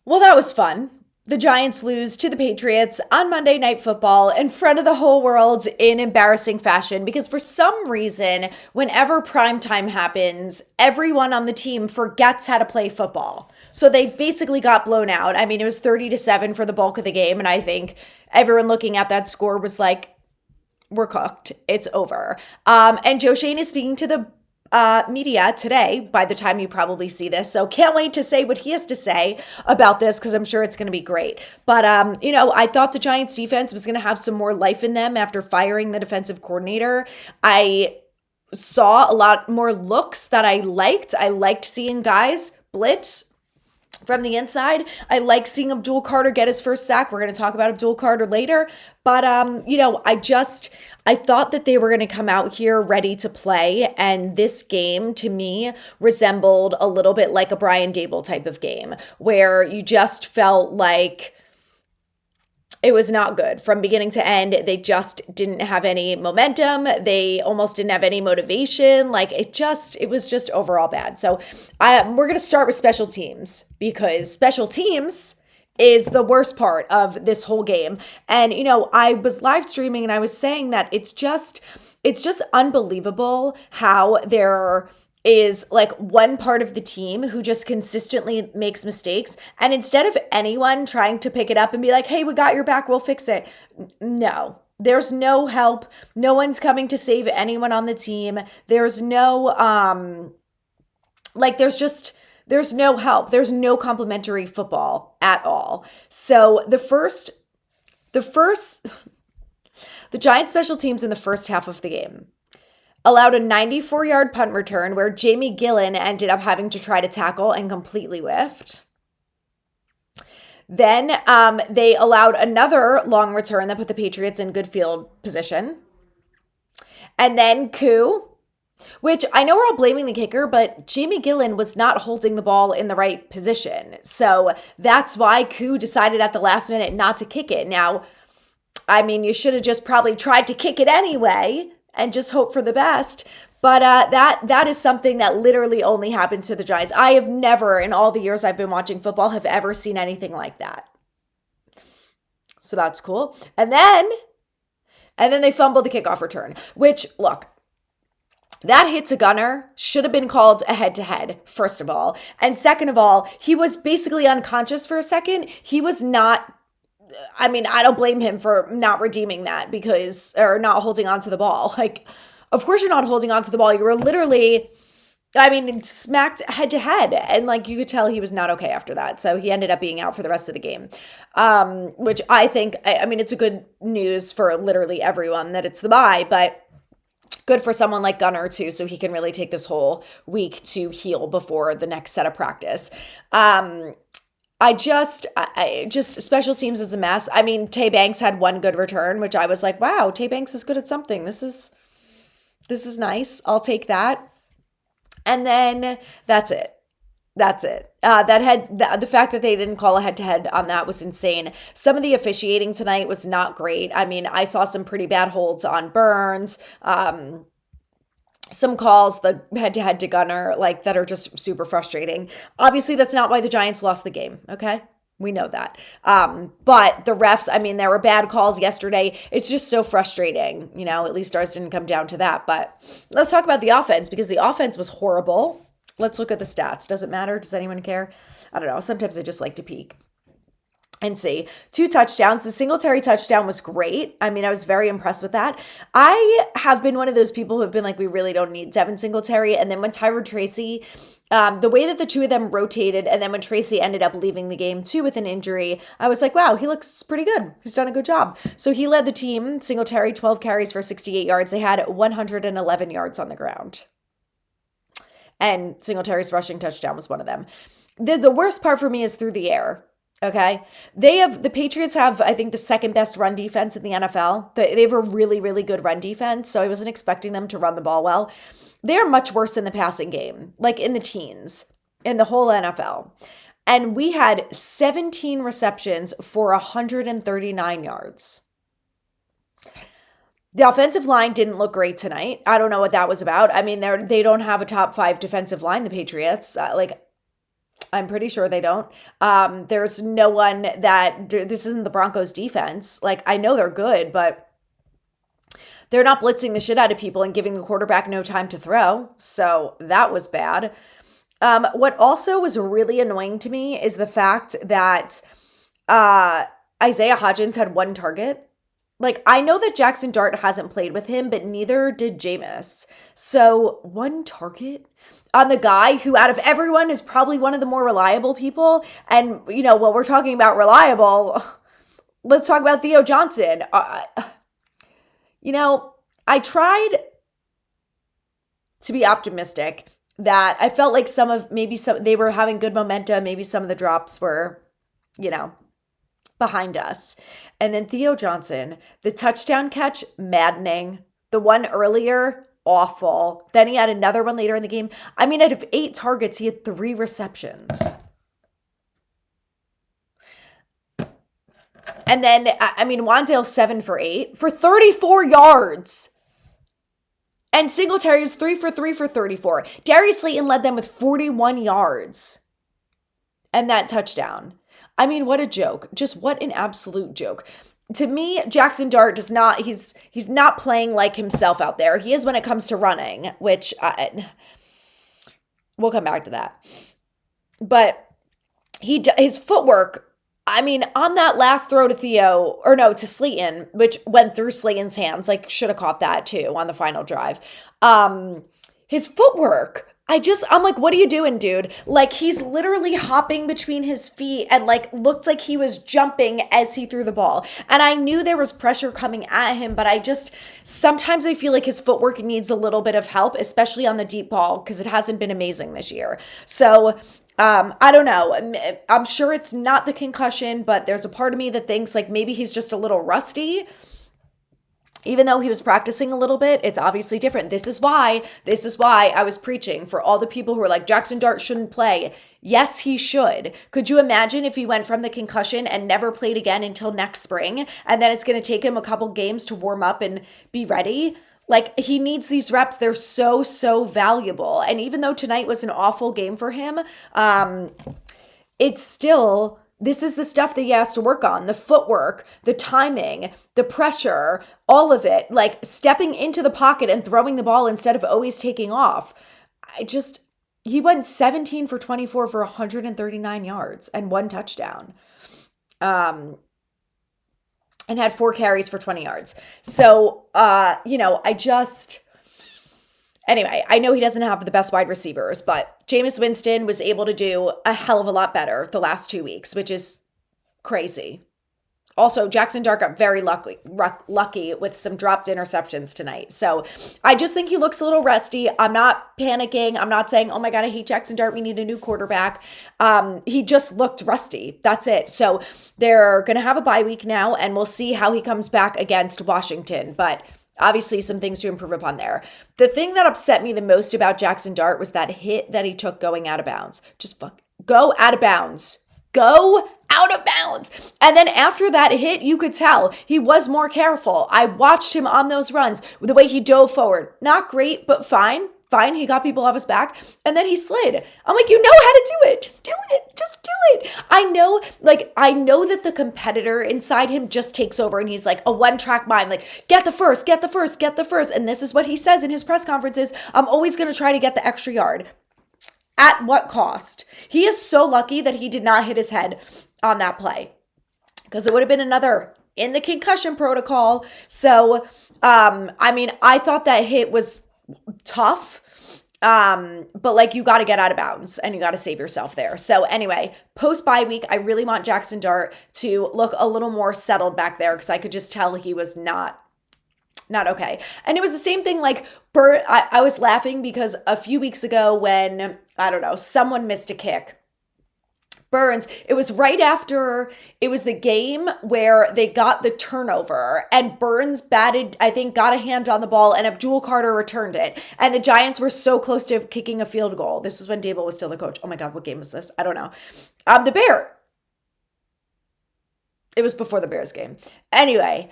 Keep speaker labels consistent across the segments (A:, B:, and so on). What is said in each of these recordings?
A: Well, that was fun. The Giants lose to the Patriots on Monday Night Football in front of the whole world in embarrassing fashion because for some reason, whenever primetime happens, everyone on the team forgets how to play football. So they basically got blown out. I mean, it was 30-7 for the bulk of the game. And I think everyone looking at that score was like, we're cooked. It's over. And Joe Shane is speaking to the media today by the time you probably see this. So can't wait to say what he has to say about this because I'm sure it's going to be great. But, I thought the Giants defense was going to have some more life in them after firing the defensive coordinator. I saw a lot more looks that I liked. I liked seeing guys blitz from the inside. I like seeing Abdul Carter get his first sack. We're going to talk about Abdul Carter later. But, I thought that they were going to come out here ready to play. And this game, to me, resembled a little bit like a Brian Dable type of game where you just felt like it was not good from beginning to end. They just didn't have any momentum. They almost didn't have any motivation. Like it was just overall bad. So we're going to start with special teams because special teams is the worst part of this whole game. And, I was live streaming and I was saying that it's just unbelievable how there is like one part of the team who just consistently makes mistakes. And instead of anyone trying to pick it up and be like, hey, we got your back, we'll fix it. No, there's no help. No one's coming to save anyone on the team. There's no, there's no help. There's no complimentary football at all. So the Giants special teams in the first half of the game allowed a 94-yard punt return where Jamie Gillen ended up having to try to tackle and completely whiffed. Then they allowed another long return that put the Patriots in good field position. And then Koo, which I know we're all blaming the kicker, but Jamie Gillen was not holding the ball in the right position. So that's why Koo decided at the last minute not to kick it. Now, I mean, you should have just probably tried to kick it anyway and just hope for the best. But that is something that literally only happens to the Giants. I have never, in all the years I've been watching football, have ever seen anything like that. So that's cool. And then they fumbled the kickoff return, which, look, that hit to Gunner should have been called a head-to-head, first of all. And second of all, he was basically unconscious for a second. He was not, I mean, I don't blame him for not redeeming that or not holding on to the ball. Like, of course you're not holding on to the ball. You were literally, smacked head-to-head. And, you could tell he was not okay after that. So he ended up being out for the rest of the game, which I think, it's a good news for literally everyone that it's the bye, but good for someone like Gunner too, so he can really take this whole week to heal before the next set of practice. I just special teams is a mess. I mean, Tay Banks had one good return, which I was like, wow, Tay Banks is good at something. This is nice. I'll take that. And then that's it. The fact that they didn't call a head-to-head on that was insane. Some of the officiating tonight was not great. I mean, I saw some pretty bad holds on Burns. Some calls, the head-to-head to Gunner, that are just super frustrating. Obviously, that's not why the Giants lost the game, okay? We know that. But the refs, there were bad calls yesterday. It's just so frustrating. At least ours didn't come down to that. But let's talk about the offense because the offense was horrible. Let's look at the stats. Does it matter? Does anyone care? I don't know. Sometimes I just like to peek and see. 2 touchdowns. The Singletary touchdown was great. I was very impressed with that. I have been one of those people who have been like, we really don't need Devin Singletary. And then when Tyrod Tracy, the way that the two of them rotated, and then when Tracy ended up leaving the game too with an injury, I was like, wow, he looks pretty good. He's done a good job. So he led the team. Singletary, 12 carries for 68 yards. They had 111 yards on the ground. And Singletary's rushing touchdown was one of them. The worst part for me is through the air. Okay. The Patriots have, I think, the second best run defense in the NFL. They have a really, really good run defense. So I wasn't expecting them to run the ball well. They're much worse in the passing game, in the teens, in the whole NFL. And we had 17 receptions for 139 yards. The offensive line didn't look great tonight. I don't know what that was about. They don't have a top 5 defensive line, the Patriots. I'm pretty sure they don't. There's no one this isn't the Broncos defense. Like, I know they're good, but they're not blitzing the shit out of people and giving the quarterback no time to throw. So that was bad. What also was really annoying to me is the fact that Isaiah Hodgins had one target. Like, I know that Jackson Dart hasn't played with him, but neither did Jameis. So, one target on the guy who, out of everyone, is probably one of the more reliable people. And, while we're talking about reliable, let's talk about Theo Johnson. I tried to be optimistic that I felt like they were having good momentum. Maybe some of the drops were, behind us. And then Theo Johnson, the touchdown catch, maddening. The one earlier, awful. Then he had another one later in the game. I mean, out of 8 targets, he had 3 receptions. And then, Wan'Dale 7 for 8 for 34 yards. And Singletary was 3 for 3 for 34. Darius Slayton led them with 41 yards. And that touchdown. I mean, what a joke. Just what an absolute joke. To me, Jackson Dart he's not playing like himself out there. He is when it comes to running, which we'll come back to that. But his footwork, on that last throw to Slayton, which went through Slayton's hands, like should have caught that too on the final drive. His footwork, I'm like, what are you doing, dude? Like, he's literally hopping between his feet and like looked like he was jumping as he threw the ball. And I knew there was pressure coming at him, but sometimes I feel like his footwork needs a little bit of help, especially on the deep ball, because it hasn't been amazing this year. So I don't know. I'm sure it's not the concussion, but there's a part of me that thinks like maybe he's just a little rusty. Even though he was practicing a little bit, it's obviously different. This is why I was preaching for all the people who are like, Jackson Dart shouldn't play. Yes, he should. Could you imagine if he went from the concussion and never played again until next spring, and then it's going to take him a couple games to warm up and be ready? Like, he needs these reps. They're so, so valuable. And even though tonight was an awful game for him, it's still... This is the stuff that he has to work on, the footwork, the timing, the pressure, all of it, like stepping into the pocket and throwing the ball instead of always taking off. He went 17 for 24 for 139 yards and 1 touchdown. And had 4 carries for 20 yards. So, Anyway, I know he doesn't have the best wide receivers, but Jameis Winston was able to do a hell of a lot better the last 2 weeks, which is crazy. Also, Jackson Dart got very lucky with some dropped interceptions tonight. So I just think he looks a little rusty. I'm not panicking. I'm not saying, oh my God, I hate Jackson Dart. We need a new quarterback. He just looked rusty. That's it. So they're going to have a bye week now, and we'll see how he comes back against Washington. But obviously, some things to improve upon there. The thing that upset me the most about Jackson Dart was that hit that he took going out of bounds. Go out of bounds. Go out of bounds. And then after that hit, you could tell he was more careful. I watched him on those runs with the way he dove forward. Not great, but fine. Fine, he got people off his back, and then he slid. I'm like, you know how to do it. Just do it. Just do it. I know that the competitor inside him just takes over, and he's like a one-track mind, like, get the first, get the first, get the first. And this is what he says in his press conferences. I'm always going to try to get the extra yard. At what cost? He is so lucky that he did not hit his head on that play, because it would have been another in the concussion protocol. So, I thought that hit was tough, but like, you got to get out of bounds and you got to save yourself there. So anyway, post bye week, I really want Jackson Dart to look a little more settled back there, because I could just tell he was not okay. And it was the same thing, like I was laughing because a few weeks ago when, I don't know, someone missed a kick, Burns, it was right after, it was the game where they got the turnover and Burns batted, I think, got a hand on the ball, and Abdul Carter returned it. And the Giants were so close to kicking a field goal. This was when Dable was still the coach. Oh my God, what game was this? I don't know. The Bear. It was before the Bears game. Anyway,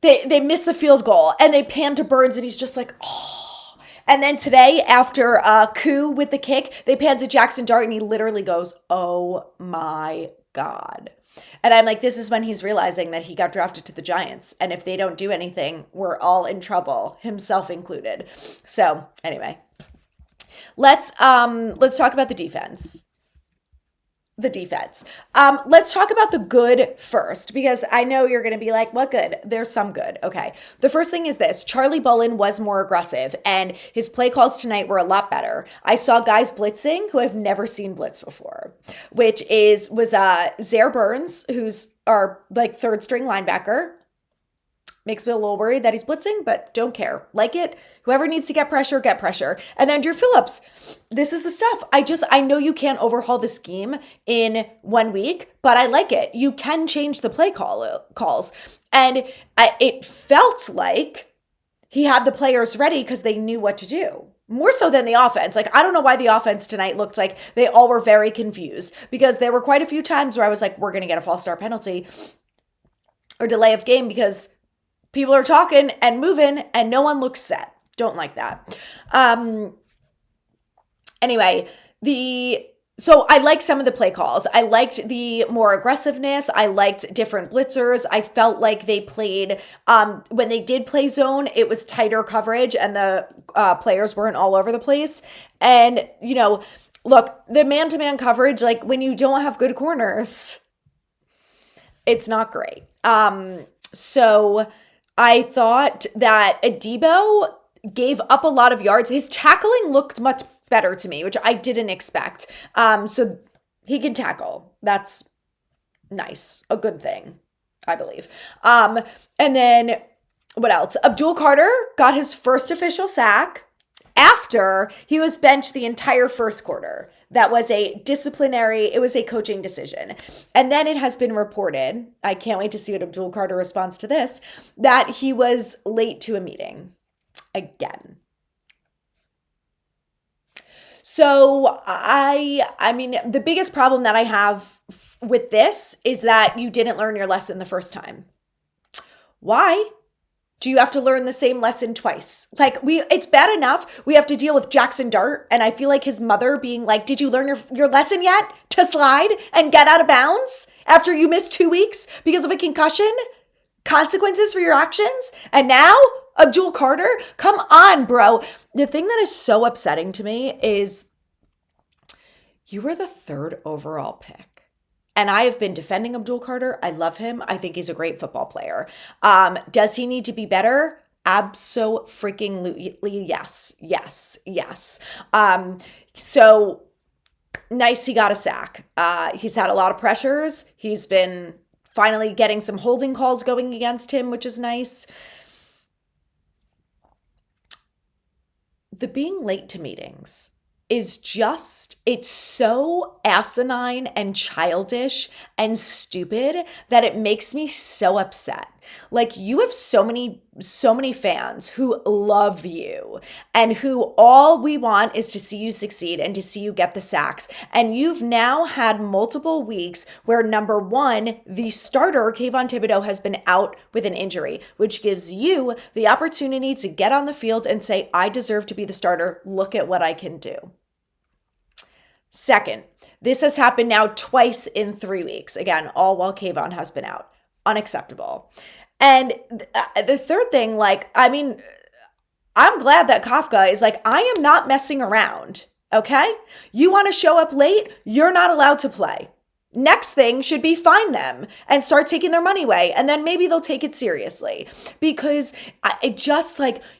A: they missed the field goal and they panned to Burns and he's just like, oh. And then today, after a coup with the kick, they pan to Jackson Dart and he literally goes, "Oh my God." And I'm like, this is when he's realizing that he got drafted to the Giants. And if they don't do anything, we're all in trouble, himself included. So anyway, let's talk about the defense. Let's talk about the good first, because I know you're going to be like, what good? There's some good. Okay. The first thing is this: Charlie Bullen was more aggressive and his play calls tonight were a lot better. I saw guys blitzing who I've never seen blitz before, which was Zaire Burns, who's our like third string linebacker. Makes me a little worried that he's blitzing, but don't care. Like it. Whoever needs to get pressure, get pressure. And then Drew Phillips. This is the stuff. I know you can't overhaul the scheme in 1 week, but I like it. You can change the calls. And it felt like he had the players ready because they knew what to do. More so than the offense. Like, I don't know why the offense tonight looked like they all were very confused, because there were quite a few times where I was like, we're going to get a false start penalty or delay of game because people are talking and moving and no one looks set. Don't like that. Anyway, so I liked some of the play calls. I liked the more aggressiveness. I liked different blitzers. I felt like they played, when they did play zone, it was tighter coverage and the players weren't all over the place. And, look, the man-to-man coverage, like when you don't have good corners, it's not great. So I thought that Adebo gave up a lot of yards. His tackling looked much better to me, which I didn't expect. So he can tackle. That's nice. A good thing, I believe. And then what else? Abdul Carter got his first official sack after he was benched the entire first quarter. That was it was a coaching decision. And then it has been reported, I can't wait to see what Abdul Carter responds to this, that he was late to a meeting again. So I mean, the biggest problem that I have with this is that you didn't learn your lesson the first time. Why do you have to learn the same lesson twice? Like, it's bad enough we have to deal with Jackson Dart, and I feel like his mother being like, did you learn your lesson yet to slide and get out of bounds after you missed 2 weeks because of a concussion? Consequences for your actions? And now Abdul Carter? Come on, bro. The thing that is so upsetting to me is you were the third overall pick. And I have been defending Abdul Carter. I love him. I think he's a great football player. Does he need to be better? Abso-freaking-lutely, yes. So nice he got a sack. He's had a lot of pressures. He's been finally getting some holding calls going against him, which is nice. The being late to meetings is it's so asinine and childish and stupid that it makes me so upset. Like, you have so many fans who love you and who all we want is to see you succeed and to see you get the sacks. And you've now had multiple weeks where, number one, the starter, Kayvon Thibodeau, has been out with an injury, which gives you the opportunity to get on the field and say, I deserve to be the starter. Look at what I can do. Second, this has happened now twice in 3 weeks. Again, all while Kayvon has been out. Unacceptable. And the third thing, I'm glad that Kafka is like, I am not messing around, okay? You want to show up late? You're not allowed to play. Next thing should be find them and start taking their money away. And then maybe they'll take it seriously, because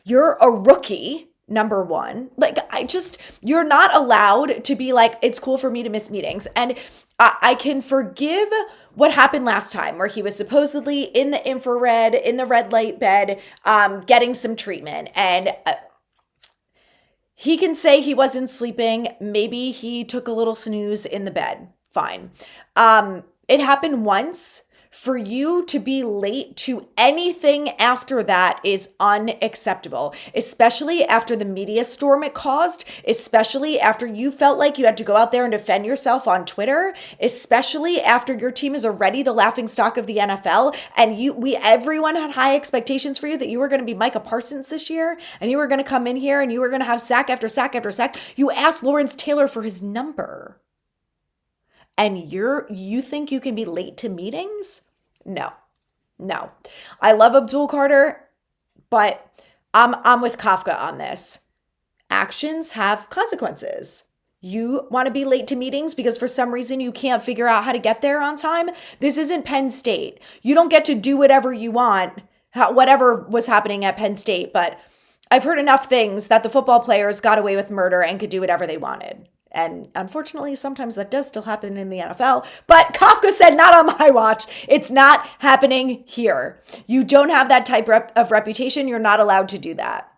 A: you're a rookie. Number one, you're not allowed to be like, it's cool for me to miss meetings. And I can forgive what happened last time where he was supposedly in the infrared, in the red light bed, getting some treatment. And he can say he wasn't sleeping. Maybe he took a little snooze in the bed. Fine. It happened once For you to be late to anything after that is unacceptable, especially after the media storm it caused, especially after you felt like you had to go out there and defend yourself on Twitter, especially after your team is already the laughingstock of the NFL and everyone had high expectations for you that you were going to be Micah Parsons this year and you were going to come in here and you were going to have sack after sack after sack. You asked Lawrence Taylor for his number. And you think you can be late to meetings? No. No. I love Abdul Carter, but I'm with Kafka on this. Actions have consequences. You want to be late to meetings because for some reason you can't figure out how to get there on time? This isn't Penn State. You don't get to do whatever you want, whatever was happening at Penn State, but I've heard enough things that the football players got away with murder and could do whatever they wanted. And unfortunately, sometimes that does still happen in the NFL. But Kafka said, not on my watch. It's not happening here. You don't have that type of reputation. You're not allowed to do that.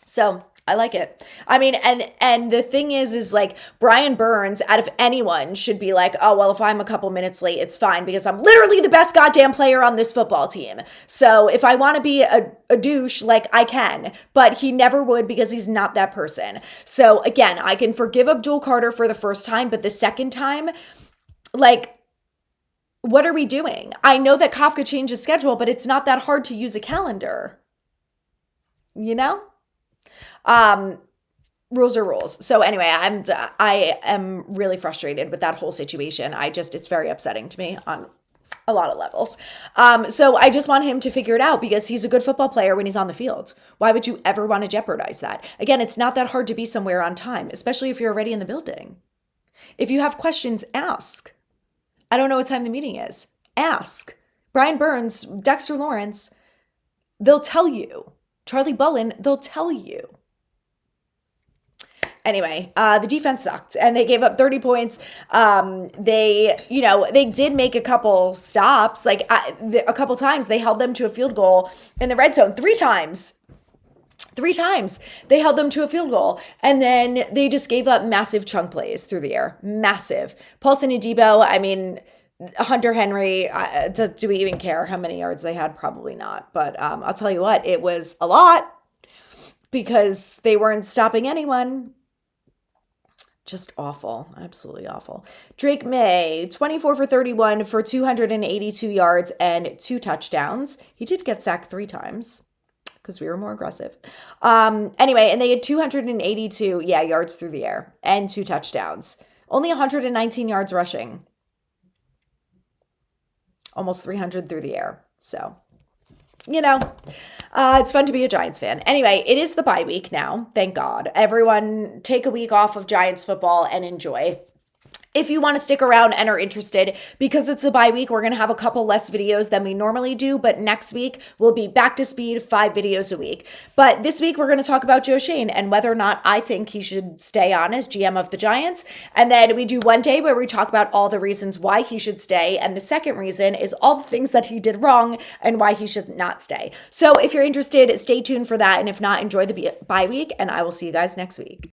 A: So I like it. I mean, and the thing is like Brian Burns, out of anyone, should be like, oh, well, if I'm a couple minutes late, it's fine because I'm literally the best goddamn player on this football team. So if I want to be a douche, like I can, but he never would because he's not that person. So again, I can forgive Abdul Carter for the first time, but the second time, like, what are we doing? I know that Kafka changed his schedule, but it's not that hard to use a calendar. You know? Rules are rules. So anyway, I am really frustrated with that whole situation. It's very upsetting to me on a lot of levels. So I just want him to figure it out because he's a good football player when he's on the field. Why would you ever want to jeopardize that? Again, it's not that hard to be somewhere on time, especially if you're already in the building. If you have questions, ask. I don't know what time the meeting is. Ask. Brian Burns, Dexter Lawrence, they'll tell you. Charlie Bullen, they'll tell you. Anyway, the defense sucked and they gave up 30 points. They did make a couple stops, like a couple times they held them to a field goal in the red zone. Three times they held them to a field goal. And then they just gave up massive chunk plays through the air. Massive. Paulson and Debo, I mean, Hunter Henry, do we even care how many yards they had? Probably not. But I'll tell you what, it was a lot because they weren't stopping anyone. Just awful. Absolutely awful. Drake May, 24 for 31 for 282 yards and 2 touchdowns. He did get sacked 3 times because we were more aggressive. Anyway, and they had 282 yards through the air and 2 touchdowns. Only 119 yards rushing. Almost 300 through the air. So, it's fun to be a Giants fan. Anyway, it is the bye week now. Thank God. Everyone take a week off of Giants football and enjoy. If you want to stick around and are interested, because it's a bye week, we're going to have a couple less videos than we normally do. But next week, we'll be back to speed, 5 videos a week. But this week, we're going to talk about Joe Schoen and whether or not I think he should stay on as GM of the Giants. And then we do one day where we talk about all the reasons why he should stay. And the second reason is all the things that he did wrong and why he should not stay. So if you're interested, stay tuned for that. And if not, enjoy the bye week. And I will see you guys next week.